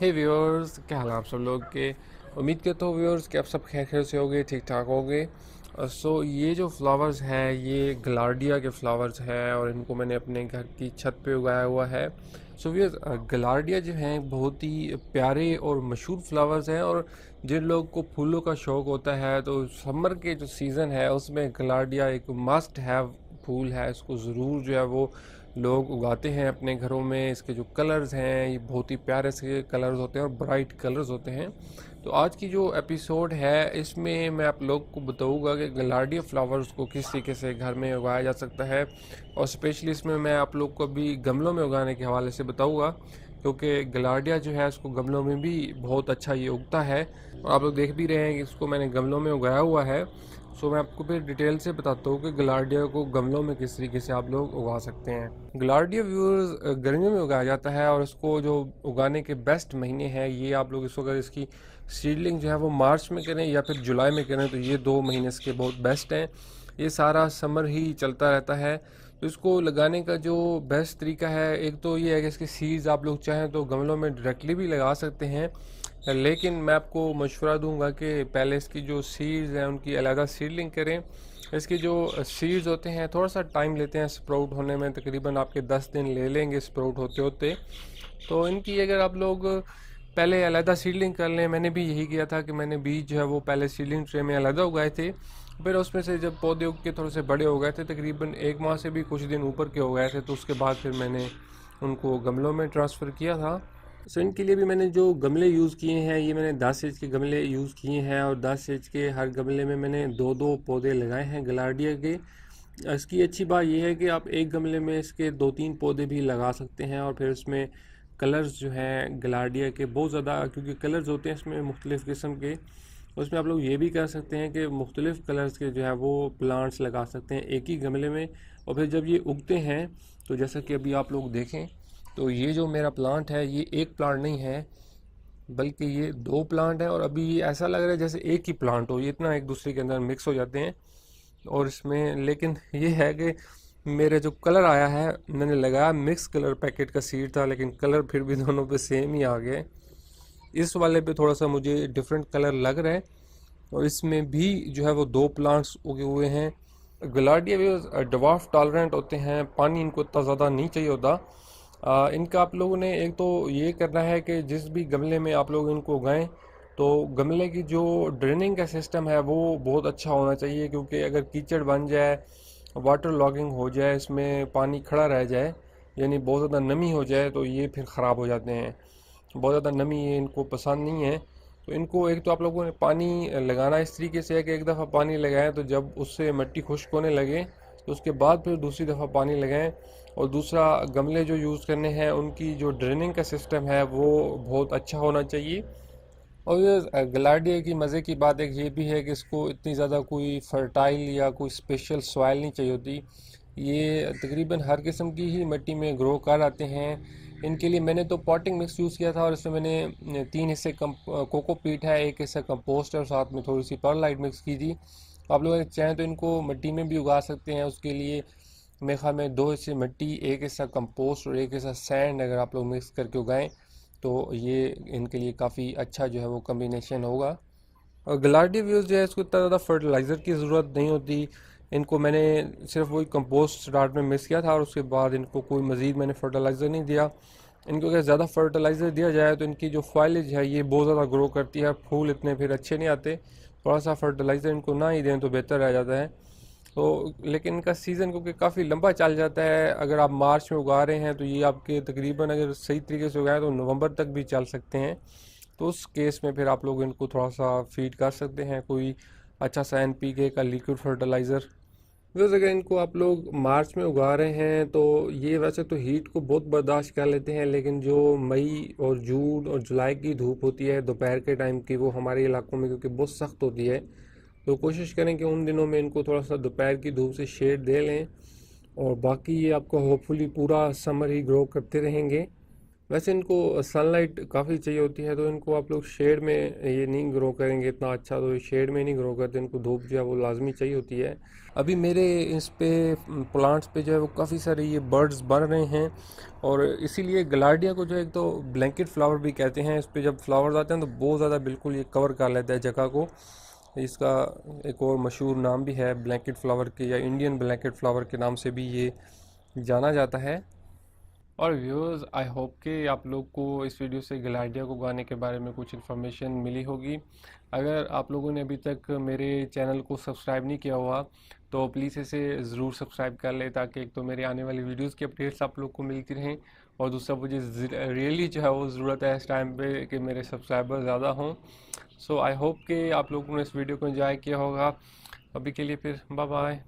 हे viewers, क्या हाल है आप सब लोग के। उम्मीद करता हूँ व्यूअर्स कि आप सब खैर खैर से होगे, ठीक ठाक होगे। सो ये जो फ्लावर्स हैं ये गलार्डिया के फ्लावर्स हैं और इनको मैंने अपने घर की छत पे उगाया हुआ है। सो व्यूअर्स, गलार्डिया जो हैं बहुत ही प्यारे और मशहूर फ्लावर्स हैं, और जिन लोगों को फूलों का शौक़ होता है तो समर के जो सीज़न है उसमें गलार्डिया एक मस्ट हैव फूल है। इसको ज़रूर जो है वो लोग उगाते हैं अपने घरों में। इसके जो कलर्स हैं ये बहुत ही प्यारे से कलर्स होते हैं और ब्राइट कलर्स होते हैं। तो आज की जो एपिसोड है इसमें मैं आप लोग को बताऊंगा कि गलार्डिया फ्लावर्स को किस तरीके से घर में उगाया जा सकता है, और स्पेशली इसमें मैं आप लोग को भी गमलों में उगाने के हवाले से बताऊंगा, क्योंकि गलार्डिया जो है इसको गमलों में भी बहुत अच्छा ये उगता है। और आप लोग देख भी रहे हैं कि इसको मैंने गमलों में उगाया हुआ है। सो मैं आपको फिर डिटेल से बताता हूँ कि गलार्डिया को गमलों में किस तरीके से आप लोग उगा सकते हैं। गलार्डिया व्यूअर्स गर्मियों में उगाया जाता है, और इसको जो उगाने के बेस्ट महीने हैं ये आप लोग इसको अगर इसकी सीडलिंग जो है वो मार्च में करें या फिर जुलाई में करें तो ये 2 महीने इसके बहुत बेस्ट हैं। ये सारा समर ही चलता रहता है। तो इसको लगाने का जो बेस्ट तरीका है, एक तो ये है कि इसके सीड्स आप लोग चाहें तो गमलों में डायरेक्टली भी लगा सकते हैं, लेकिन मैं आपको मशवरा दूंगा कि पहले इसकी जो सीड्स हैं उनकी अलग सीडलिंग करें। इसके जो सीड्स होते हैं थोड़ा सा टाइम लेते हैं स्प्राउट होने में, तकरीबन आपके 10 दिन ले लेंगे स्प्राउट होते होते। तो इनकी अगर आप लोग पहले अलहदा सीडलिंग कर लें, मैंने भी यही किया था कि मैंने बीज जो है वो पहले सीडलिंग ट्रे में अलहदा उगाए थे। फिर उसमें से जब पौधे उग के थोड़े से बड़े हो गए थे, तकरीबन 1 माह से भी कुछ दिन ऊपर के हो गए थे, तो उसके बाद फिर मैंने उनको गमलों में ट्रांसफ़र किया था। सो इनके लिए भी मैंने जो गमले यूज़ किए हैं ये मैंने 10 इंच के गमले यूज़ किए हैं, और 10 इंच के हर गमले में मैंने दो दो पौधे लगाए हैं गलार्डिया के। इसकी अच्छी बात यह है कि आप एक गमले में इसके 2-3 पौधे भी लगा सकते हैं, और फिर उसमें कलर्स जो हैं गलार्डिया के बहुत ज़्यादा, क्योंकि कलर्स होते हैं इसमें मुख्तलिफ़ किस्म के। उसमें आप लोग ये भी कर सकते हैं कि मुख्तलिफ़ कलर्स के जो है वो प्लांट्स लगा सकते हैं एक ही गमले में। और फिर जब ये उगते हैं तो जैसा कि अभी आप लोग देखें, तो ये जो मेरा प्लांट है ये एक प्लांट नहीं है बल्कि ये 2 प्लांट हैं, और अभी ये ऐसा लग रहा है जैसे एक ही प्लांट हो, ये इतना एक दूसरे के अंदर मिक्स हो जाते हैं। और इसमें लेकिन ये है कि मेरे जो कलर आया है, मैंने लगाया मिक्स कलर पैकेट का सीड था, लेकिन कलर फिर भी दोनों पे सेम ही आ गए। इस वाले पे थोड़ा सा मुझे डिफरेंट कलर लग रहा है, और इसमें भी जो है वो 2 प्लांट्स उगे हुए हैं। गलार्डिया भी डवार्फ टॉलरेंट होते हैं, पानी इनको इतना ज़्यादा नहीं चाहिए होता। इनका आप लोगों ने एक तो ये करना है कि जिस भी गमले में आप लोग इनको उगाएं तो गमले की जो ड्रेनिंग का सिस्टम है वो बहुत अच्छा होना चाहिए, क्योंकि अगर कीचड़ बन जाए, वाटर लॉगिंग हो जाए, इसमें पानी खड़ा रह जाए, यानी बहुत ज़्यादा नमी हो जाए, तो ये फिर ख़राब हो जाते हैं। बहुत ज़्यादा नमी ये इनको पसंद नहीं है। तो इनको एक तो आप लोगों ने पानी लगाना इस तरीके से है कि एक दफ़ा पानी लगाएं तो जब उससे मिट्टी खुश्क होने लगे तो उसके बाद फिर दूसरी दफ़ा पानी लगाएं। और दूसरा, गमले जो यूज़ करने हैं उनकी जो ड्रेनिंग का सिस्टम है वो बहुत अच्छा होना चाहिए। और ये गलार्डिया की मज़े की बात एक ये भी है कि इसको इतनी ज़्यादा कोई फर्टाइल या कोई स्पेशल सॉइल नहीं चाहिए होती। ये तकरीबन हर किस्म की ही मिट्टी में ग्रो कर आते हैं। इनके लिए मैंने तो पॉटिंग मिक्स यूज़ किया था, और इसमें मैंने 3 हिस्से कोकोपीट है, 1 हिस्सा कंपोस्ट है, और साथ में थोड़ी सी परलाइट मिक्स की थी। आप लोग अगर चाहें तो इनको मिट्टी में भी उगा सकते हैं। उसके लिए मेरे ख्याल में 2 हिस्से मिट्टी, 1 हिस्सा कंपोस्ट और 1 हिस्सा सैंड अगर आप लोग मिक्स करके उगाएं तो ये इनके लिए काफ़ी अच्छा जो है वो कम्बिनेशन होगा। और गलार्डी व्यूज़ जो है इसको इतना ज़्यादा फर्टिलाइज़र की ज़रूरत नहीं होती। इनको मैंने सिर्फ वही कंपोस्ट स्टार्ट में मिक्स किया था, और उसके बाद इनको कोई मज़ीद मैंने फर्टिलाइज़र नहीं दिया। इनको अगर ज़्यादा फर्टिलाइज़र दिया जाए तो इनकी जो फॉइलेज है ये बहुत ज़्यादा ग्रो करती है, फूल इतने फिर अच्छे नहीं आते। थोड़ा सा फर्टिलाइज़र इनको ना ही दें तो बेहतर रह जाता है। तो लेकिन इनका सीज़न क्योंकि काफ़ी लंबा चल जाता है, अगर आप मार्च में उगा रहे हैं तो ये आपके तकरीबन अगर सही तरीके से उगाएं तो नवंबर तक भी चल सकते हैं। तो उस केस में फिर आप लोग इनको थोड़ा सा फीड कर सकते हैं कोई अच्छा सा NPK का लिक्विड फर्टिलाइज़र। बस अगर इनको आप लोग मार्च में उगा रहे हैं तो ये वैसे तो हीट को बहुत बर्दाश्त कर लेते हैं, लेकिन जो मई और जून और जुलाई की धूप होती है दोपहर के टाइम की, वो हमारे इलाकों में क्योंकि बहुत सख्त होती है, तो कोशिश करें कि उन दिनों में इनको थोड़ा सा दोपहर की धूप से शेड दे लें, और बाकी ये आपको होपफुली पूरा समर ही ग्रो करते रहेंगे। वैसे इनको सनलाइट काफ़ी चाहिए होती है, तो इनको आप लोग शेड में ये नहीं ग्रो करेंगे इतना अच्छा, तो ये शेड में नहीं ग्रो करते, इनको धूप जो है वो लाजमी चाहिए होती है। अभी मेरे इस पे प्लांट्स पे जो है वो काफ़ी सारे ये बर्ड्स बन रहे हैं, और इसीलिए गलार्डिया को जो है एक तो ब्लैंकेट फ्लावर भी कहते हैं। इस पे जब फ्लावर्स आते हैं तो बहुत ज़्यादा बिल्कुल ये कवर कर लेता है जगह को। इसका एक और मशहूर नाम भी है ब्लैंकेट फ्लावर के, या इंडियन ब्लैंकेट फ्लावर के नाम से भी ये जाना जाता है। और व्यूअर्स, आई होप कि आप लोग को इस वीडियो से गलाइडिया को उगाने के बारे में कुछ इन्फॉर्मेशन मिली होगी। अगर आप लोगों ने अभी तक मेरे चैनल को सब्सक्राइब नहीं किया हुआ तो प्लीज़ इसे ज़रूर सब्सक्राइब कर लें, ताकि एक तो मेरे आने वाली वीडियोस की अपडेट्स आप लोग को मिलती रहें, और दूसरा मुझे रियली जो है वो ज़रूरत है इस टाइम पे कि मेरे सब्सक्राइबर ज़्यादा हों। सो आई होप कि आप लोगों ने इस वीडियो को एंजॉय किया होगा। अभी के लिए फिर बाय बाय।